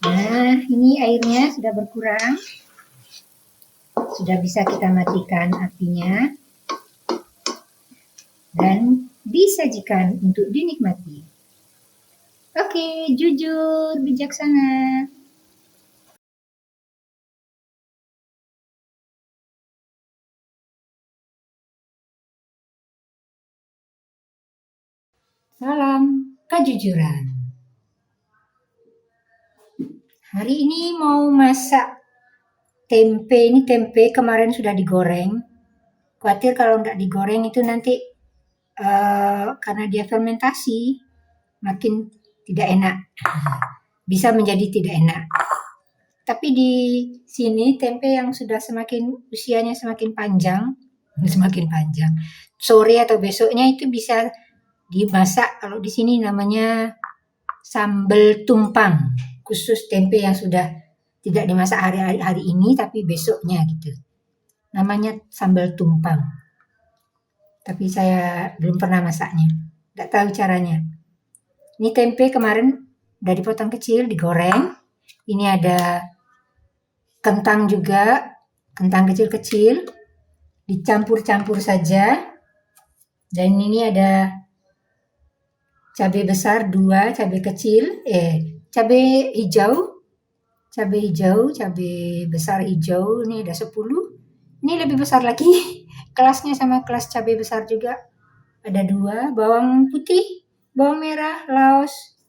Nah, ini airnya sudah berkurang. Sudah bisa kita matikan apinya. Dan disajikan untuk dinikmati. Oke, jujur, bijaksana. Salam kejujuran. Hari ini mau masak tempe. Ini tempe kemarin sudah digoreng. Khawatir kalau nggak digoreng itu nanti karena dia fermentasi makin tidak enak. Bisa menjadi tidak enak. Tapi di sini tempe yang sudah usianya semakin panjang, sore atau besoknya itu bisa dimasak. Kalau di sini namanya sambal tumpang, khusus tempe yang sudah tidak dimasak hari ini tapi besoknya gitu. Namanya sambal tumpang. Tapi saya belum pernah masaknya, tidak tahu caranya. Ini tempe kemarin udah dipotong kecil, digoreng. Ini ada kentang juga, kentang kecil-kecil, dicampur-campur saja. Dan ini ada cabai besar 2, cabai kecil, cabai hijau, cabai besar hijau, ini ada 10. Ini lebih besar lagi, kelasnya sama kelas cabai besar juga. Ada 2, bawang putih, bawang merah, laos,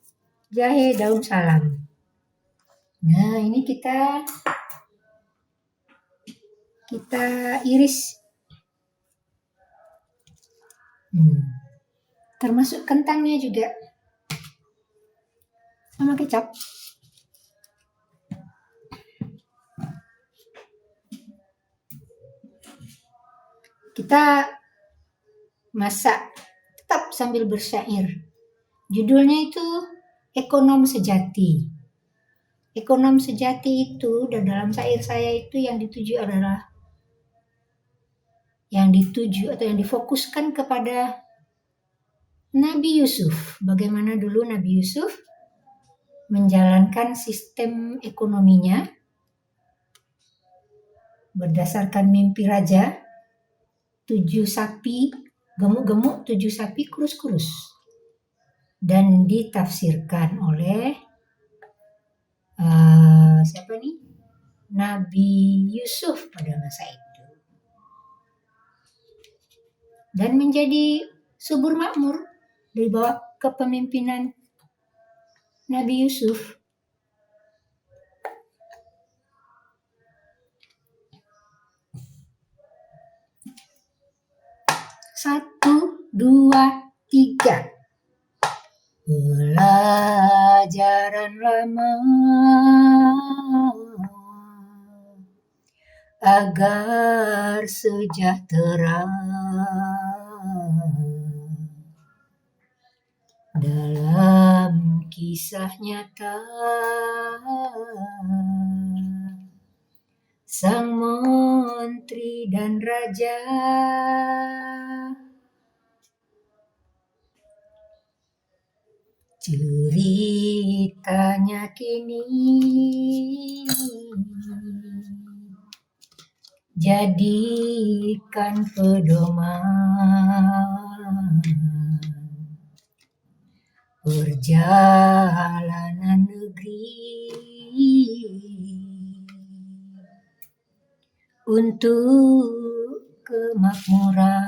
jahe, daun salam. Nah, ini kita iris. Termasuk kentangnya juga. Sama kecap. Kita masak tetap sambil bersyair. Judulnya itu Ekonom Sejati. Ekonom sejati itu, dan dalam syair saya itu yang dituju atau yang difokuskan kepada Nabi Yusuf. Bagaimana dulu Nabi Yusuf menjalankan sistem ekonominya berdasarkan mimpi raja, 7 sapi gemuk-gemuk, 7 sapi kurus-kurus. Dan ditafsirkan oleh siapa nih? Nabi Yusuf pada masa itu. Dan menjadi subur makmur di bawah kepemimpinan Nabi Yusuf. Satu, 2, 3. Pelajaran lama agar sejahtera dalam kisah nyata sang menteri dan raja. Ceritanya kini jadikan pedoman perjalanan negeri untuk kemakmuran.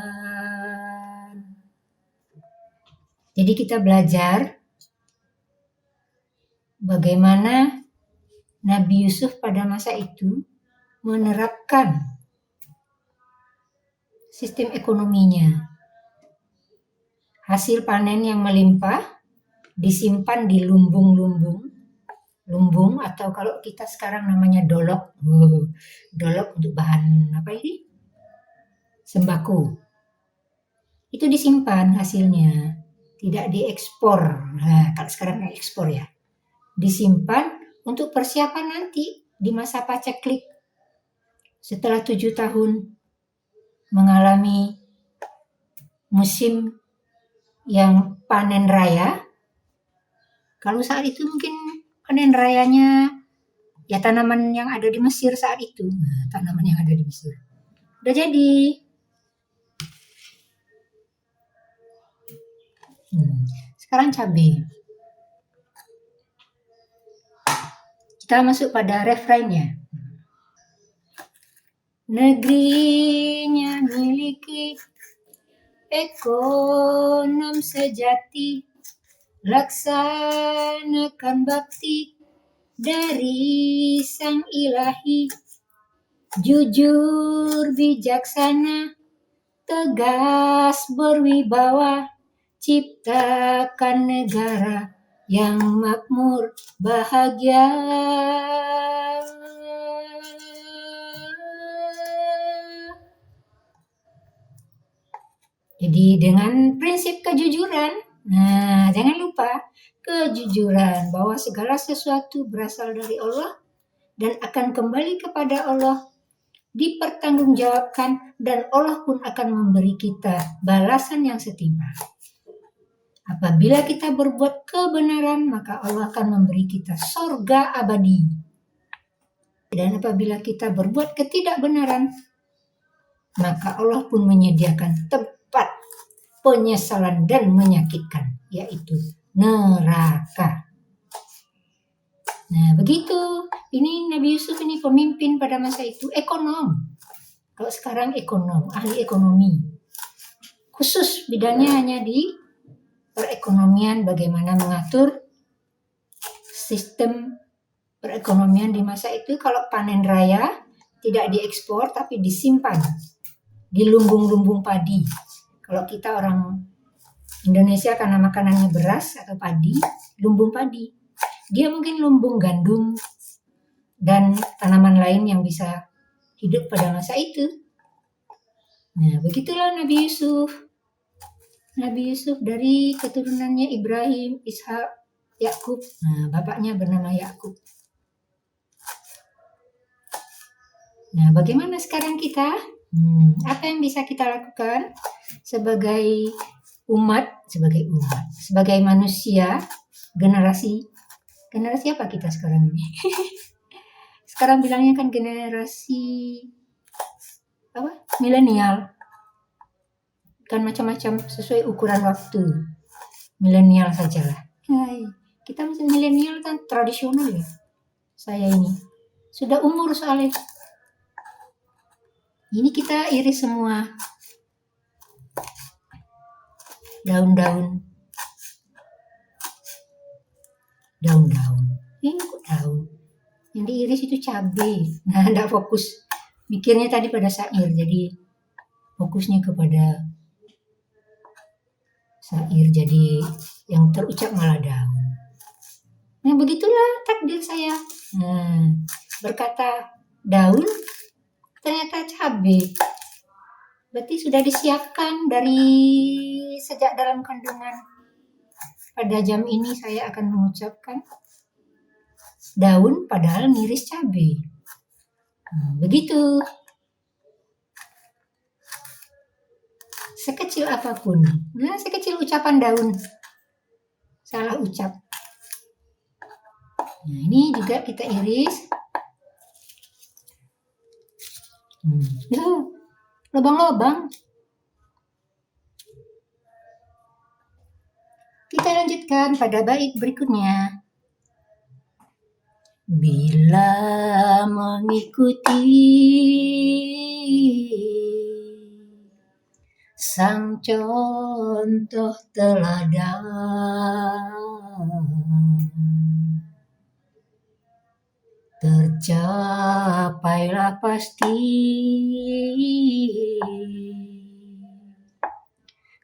Jadi kita belajar bagaimana Nabi Yusuf pada masa itu menerapkan sistem ekonominya. Hasil panen yang melimpah disimpan di lumbung atau kalau kita sekarang namanya dolok. Dolok untuk bahan apa ini? Sembako. Itu disimpan hasilnya, tidak diekspor. Nah, kalau sekarang ekspor ya. Disimpan untuk persiapan nanti di masa paceklik. Setelah 7 tahun mengalami musim yang panen raya, kalau saat itu mungkin panen rayanya ya tanaman yang ada di Mesir saat itu. Nah, tanaman yang ada di Mesir. Udah jadi. Sekarang cabai. Kita masuk pada refrainnya. Negerinya miliki ekonom sejati, laksanakan bakti dari Sang Ilahi, jujur bijaksana, tegas berwibawa, ciptakan negara yang makmur bahagia. Jadi dengan prinsip kejujuran, nah jangan lupa kejujuran bahwa segala sesuatu berasal dari Allah dan akan kembali kepada Allah, dipertanggungjawabkan, dan Allah pun akan memberi kita balasan yang setimpal. Apabila kita berbuat kebenaran, maka Allah akan memberi kita sorga abadi. Dan apabila kita berbuat ketidakbenaran, maka Allah pun menyediakan tempat penyesalan dan menyakitkan, yaitu neraka. Nah, begitu. Ini Nabi Yusuf ini pemimpin pada masa itu, ekonom. Kalau sekarang ekonom, ahli ekonomi. Khusus bidangnya hanya di perekonomian, bagaimana mengatur sistem perekonomian di masa itu. Kalau panen raya tidak diekspor tapi disimpan di lumbung-lumbung padi. Kalau kita orang Indonesia karena makanannya beras atau padi, lumbung padi. Dia mungkin lumbung gandum dan tanaman lain yang bisa hidup pada masa itu. Nah, begitulah Nabi Yusuf. Nabi Yusuf dari keturunannya Ibrahim, Ishak, Yakub. Nah, bapaknya bernama Yakub. Nah, bagaimana sekarang kita? Apa yang bisa kita lakukan sebagai umat, sebagai manusia, generasi apa kita sekarang ini? Sekarang bilangnya kan generasi milenial. Kan macam-macam sesuai ukuran waktu. Milenial sajalah. Kita masih milenial kan tradisional ya. Saya ini sudah umur soalnya. Ini kita iris semua daun-daun. Ini kok daun? Yang diiris itu cabai. Nah, enggak fokus. Mikirnya tadi pada syair, jadi fokusnya kepada syair, jadi yang terucap malah daun. Nah, begitulah takdir saya. Nah, berkata daun, ternyata cabai. Berarti sudah disiapkan dari sejak dalam kandungan. Pada jam ini saya akan mengucapkan daun padahal ngiris cabai. Begitu. Sekecil apapun. Nah, sekecil ucapan daun. Salah ucap. Nah, ini juga kita iris. Lubang-lubang. Kita lanjutkan pada bait berikutnya. Bila mengikuti sang contoh teladan, tercapailah pasti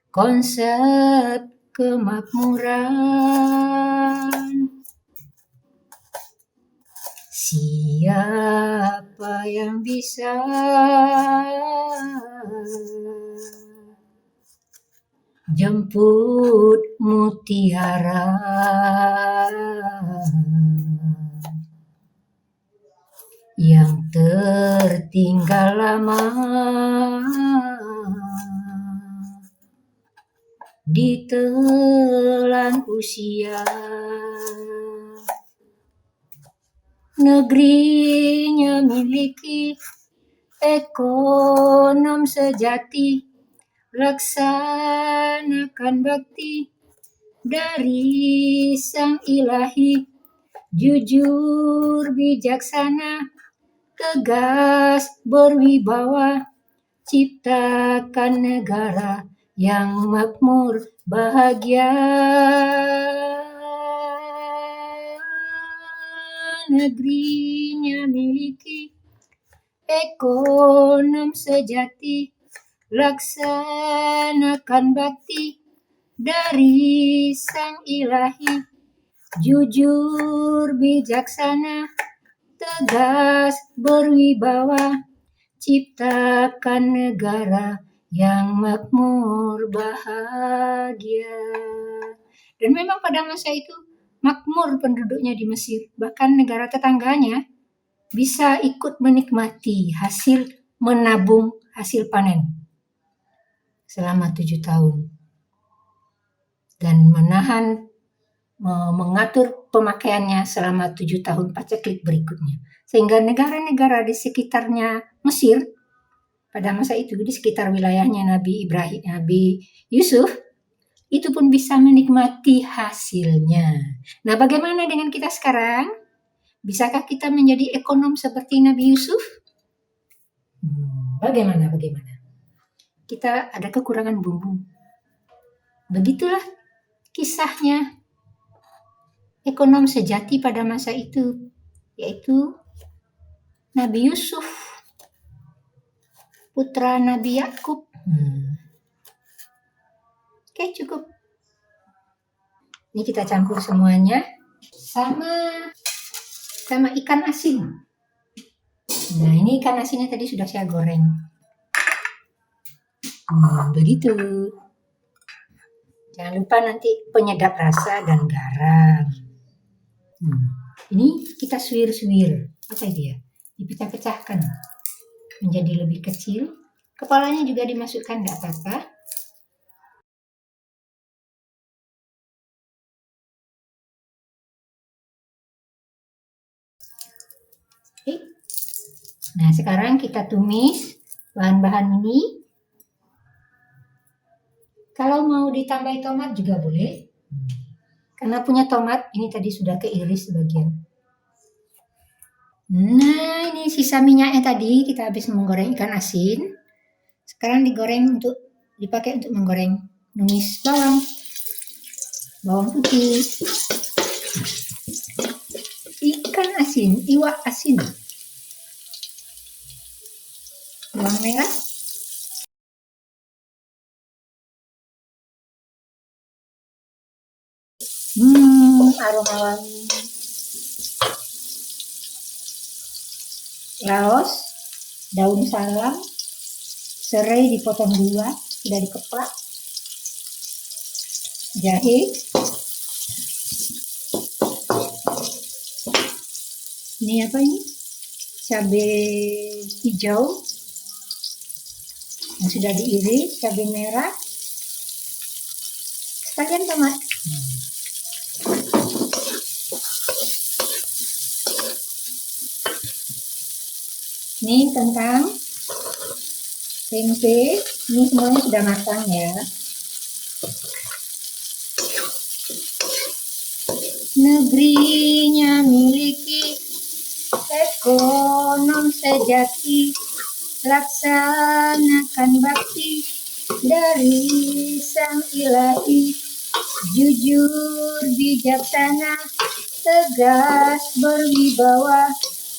konsep kemakmuran. Siapa yang bisa jemput mutiara yang tertinggal lama ditelan usia? Negerinya miliki ekonom sejati, laksanakan bakti dari Sang Ilahi, jujur bijaksana, tegas berwibawa, ciptakan negara yang makmur bahagia. Negerinya miliki ekonom sejati, laksanakan bakti dari Sang Ilahi, jujur bijaksana, tegas berwibawa, ciptakan negara yang makmur bahagia. Dan memang pada masa itu makmur penduduknya di Mesir, bahkan negara tetangganya bisa ikut menikmati hasil menabung hasil panen selama 7 tahun dan mengatur pemakaiannya selama 7 tahun paceklik berikutnya. Sehingga negara-negara di sekitarnya Mesir pada masa itu, di sekitar wilayahnya Nabi Yusuf, itu pun bisa menikmati hasilnya. Nah, bagaimana dengan kita sekarang? Bisakah kita menjadi ekonom seperti Nabi Yusuf? Bagaimana? Kita ada kekurangan bumbu. Begitulah kisahnya ekonom sejati pada masa itu, yaitu Nabi Yusuf, putra Nabi Yakub. Oke, cukup. Ini kita campur semuanya sama ikan asin. Nah, ini ikan asinnya tadi sudah saya goreng. Begitu. Jangan lupa nanti penyedap rasa dan garam. Ini kita suwir-suwir. Apa itu ya? Dipecah-pecahkan menjadi lebih kecil. Kepalanya juga dimasukkan, tidak apa-apa. Oke. Nah, sekarang kita tumis bahan-bahan ini. Kalau mau ditambahi tomat juga boleh. Karena punya tomat, ini tadi sudah keiris sebagian. Nah, ini sisa minyaknya tadi kita habis menggoreng ikan asin. Sekarang dipakai untuk menggoreng numis bawang putih, ikan asin, iwak asin, bawang merah, aroma wangi, laos, daun salam, serai dipotong 2, sudah dikeplak, jahe, ini apa ini? Cabai hijau yang sudah diiris, cabai merah, sekalian tomat. Ini kentang, tempe, ini semuanya sudah matang ya. Negerinya miliki ekonom sejati, laksanakan bakti dari Sang Ilahi, jujur bijaksana, tegas berwibawa,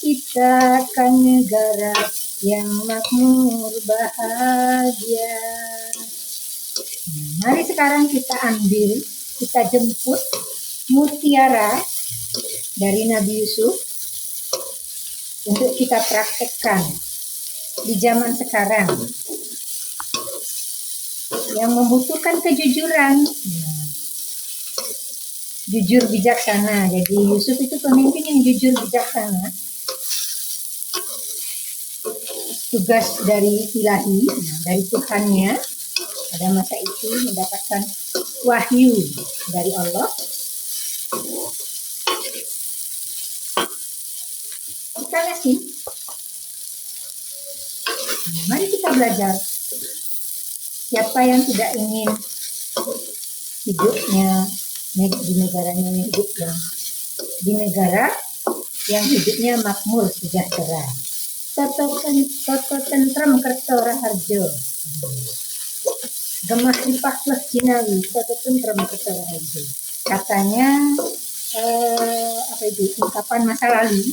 ciptakan negara yang makmur bahagia. Mari sekarang kita jemput mutiara dari Nabi Yusuf untuk kita praktekkan di zaman sekarang yang membutuhkan kejujuran. Jujur bijaksana. Jadi Yusuf itu pemimpin yang jujur bijaksana. Tugas dari ilahi, dari Tuhannya pada masa itu mendapatkan wahyu dari Allah. ikan asin. Mari kita belajar. Siapa yang tidak ingin hidupnya di negaranya hidup di negara yang hidupnya makmur sejahtera. Toto tentrem kerto raharjo. Gemah ripah plus jinawi. Toto tentrem kerto raharjo. Katanya apa itu ungkapan masa lalu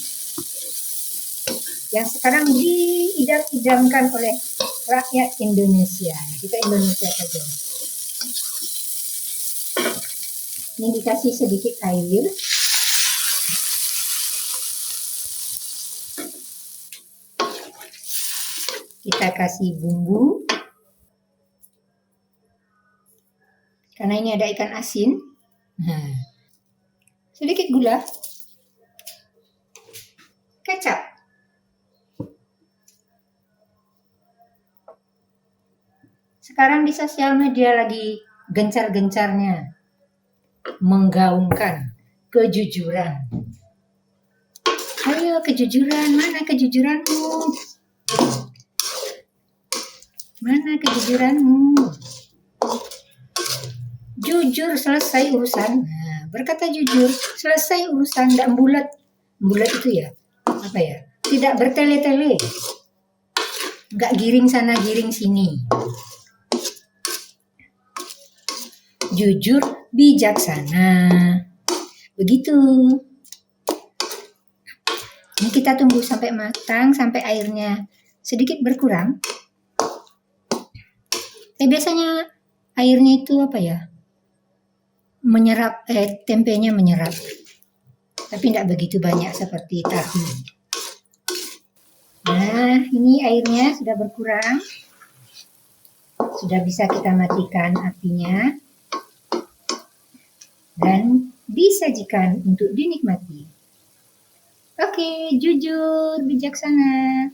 yang sekarang diidam-idamkan oleh rakyat Indonesia. Kita Indonesia saja. Ini dikasih sedikit air. Kita kasih bumbu. Karena ini ada ikan asin. Nah, sedikit gula. Kecap. Sekarang di sosial media lagi gencar-gencarnya menggaungkan kejujuran. Ayo kejujuran, mana kejujuranmu? Mana kejujuranmu? Jujur selesai urusan. Nah, berkata jujur selesai urusan. Tidak bulat. Bulat itu ya, apa ya? Tidak bertele-tele. Nggak giring sana giring sini. Jujur bijaksana. Begitu. Ini kita tunggu sampai matang, sampai airnya sedikit berkurang. Biasanya airnya itu apa ya? Menyerap, tempenya menyerap. Tapi tidak begitu banyak seperti tahu. Nah, ini airnya sudah berkurang. Sudah bisa kita matikan apinya. Dan disajikan untuk dinikmati. Oke, jujur, bijaksana.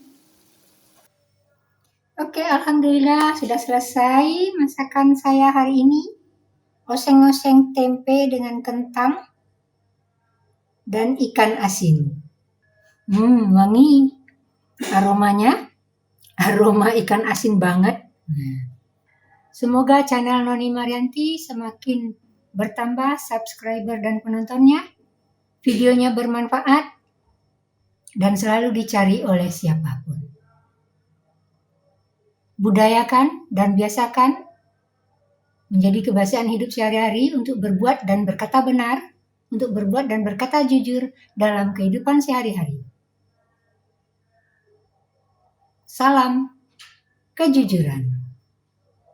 Oke, alhamdulillah sudah selesai masakan saya hari ini. Oseng-oseng tempe dengan kentang dan ikan asin. Wangi. Aromanya, aroma ikan asin banget. Semoga channel Noni Marianti semakin bertambah subscriber dan penontonnya. Videonya bermanfaat dan selalu dicari oleh siapapun. Budayakan dan biasakan menjadi kebiasaan hidup sehari-hari untuk berbuat dan berkata benar, untuk berbuat dan berkata jujur dalam kehidupan sehari-hari. Salam kejujuran.